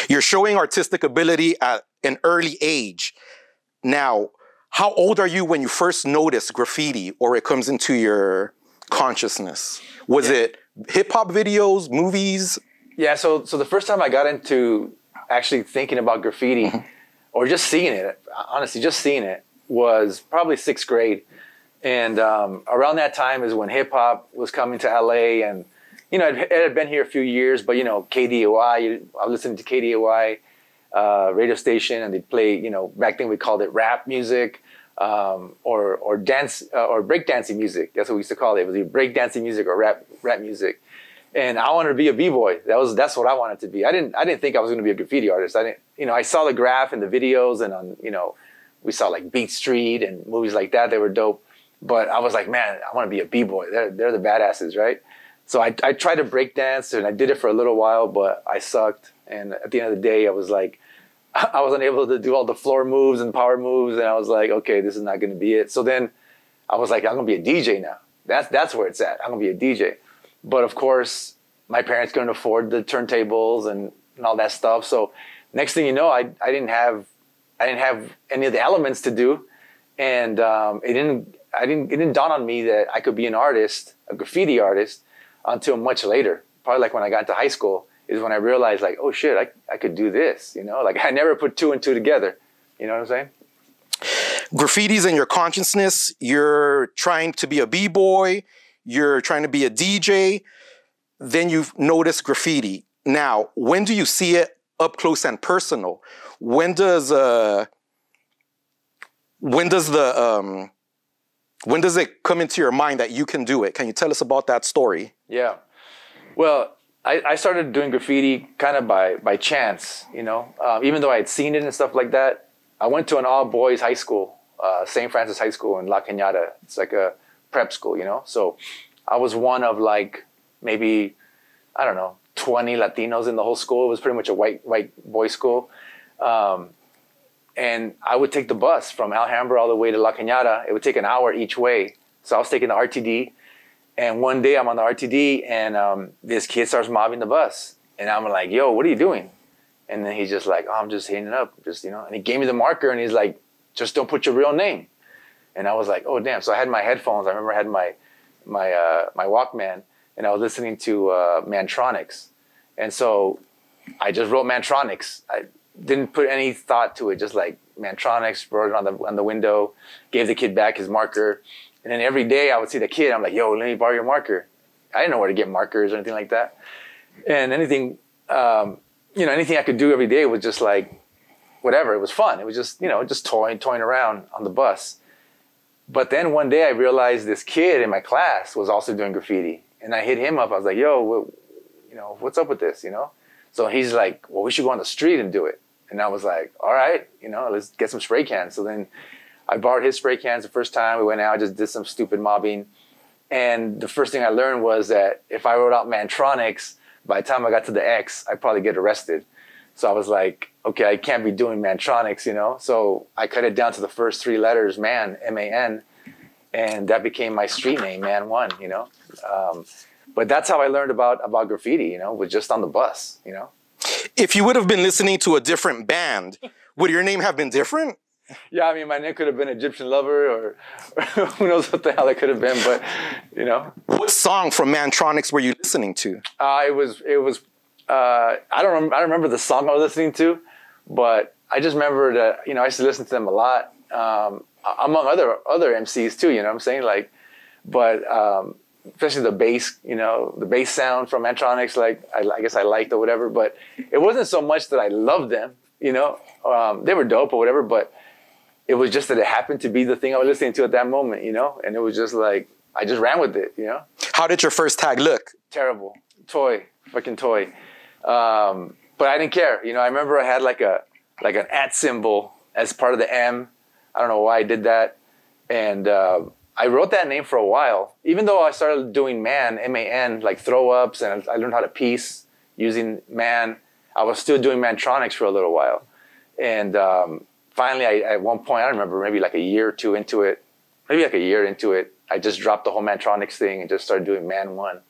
You're showing artistic ability at an early age. Now, how old are you when you first noticed graffiti or it comes into your consciousness? Was it hip-hop videos, movies? Yeah, so the first time I got into actually thinking about graffiti or just seeing it, honestly, just seeing it, was probably 6th grade. And around that time is when hip-hop was coming to LA, and you know, it had been here a few years, but you know, KDOI, I was listening to KDOI radio station, and they'd play, you know, back then we called it rap music, or dance, or breakdancing music. That's what we used to call it. It was either breakdancing music or rap music. And I wanted to be a b-boy. That's what I wanted to be. I didn't think I was going to be a graffiti artist. You know, I saw the graph in the videos, and on, you know, we saw like Beat Street and movies like that. They were dope. But I was like, man, I want to be a b-boy. They're the badasses, right? So I tried to break dance, and I did it for a little while, but I sucked. And at the end of the day, I was like, I wasn't able to do all the floor moves and power moves, and I was like, okay, this is not going to be it. So then I was like, I'm going to be a DJ now. That's where it's at. I'm going to be a DJ. But of course, my parents couldn't afford the turntables and all that stuff. So next thing you know, I didn't have any of the elements to do, and it didn't dawn on me that I could be an artist, a graffiti artist, until much later. Probably like when I got to high school is when I realized, like, oh shit, I could do this. You know, like I never put 2 and 2 together. You know what I'm saying? Graffiti's in your consciousness. You're trying to be a b-boy. You're trying to be a DJ. Then you've noticed graffiti. Now, when do you see it up close and personal? When does it come into your mind that you can do it? Can you tell us about that story? Yeah. Well, I started doing graffiti kind of by chance, you know. Even though I had seen it and stuff like that, I went to an all-boys high school, St. Francis High School in La Cañada. It's like a prep school, you know. So I was one of like maybe, I don't know, 20 Latinos in the whole school. It was pretty much a white boy school. And I would take the bus from Alhambra all the way to La Cañada. It would take an hour each way. So I was taking the RTD. And one day I'm on the RTD, and this kid starts mobbing the bus. And I'm like, yo, what are you doing? And then he's just like, oh, I'm just hitting it up. Just, you know. And he gave me the marker, and he's like, just don't put your real name. And I was like, oh, damn. So I had my headphones. I remember I had my Walkman, and I was listening to Mantronics. And so I just wrote Mantronics. I didn't put any thought to it, just like Mantronics, wrote it on the window, gave the kid back his marker. And then every day I would see the kid, I'm like, yo, let me borrow your marker. I didn't know where to get markers or anything like that. And anything, you know, anything I could do every day was just like, whatever. It was fun. It was just, you know, just toying around on the bus. But then one day I realized this kid in my class was also doing graffiti. And I hit him up. I was like, yo, you know, what's up with this, you know? So he's like, well, we should go on the street and do it. And I was like, all right, you know, let's get some spray cans. So then I borrowed his spray cans the first time. We went out, just did some stupid mobbing. And the first thing I learned was that if I wrote out Mantronics, by the time I got to the X, I'd probably get arrested. So I was like, okay, I can't be doing Mantronics, you know? So I cut it down to the first 3 letters, Man, M-A-N. And that became my street name, Man One, you know? But that's how I learned about graffiti, you know, was just on the bus, you know? If you would have been listening to a different band, would your name have been different? Yeah, I mean, my name could have been Egyptian Lover, or who knows what the hell it could have been, but, you know. What song from Mantronics were you listening to? I don't remember the song I was listening to, but I just remember that, you know, I used to listen to them a lot, among other MCs too, you know what I'm saying? Like, but especially the bass, you know, the bass sound from Mantronics, like, I guess I liked or whatever, but it wasn't so much that I loved them, you know. They were dope or whatever, but it was just that it happened to be the thing I was listening to at that moment, you know? And it was just like, I just ran with it, you know? How did your first tag look? Terrible. Fucking toy. But I didn't care. You know, I remember I had like an @ symbol as part of the M. I don't know why I did that. And I wrote that name for a while. Even though I started doing Man, M-A-N, like throw ups, and I learned how to piece using Man, I was still doing Mantronics for a little while. And finally, at one point, I don't remember, maybe like a year or two into it, I just dropped the whole Mantronics thing and just started doing Man One.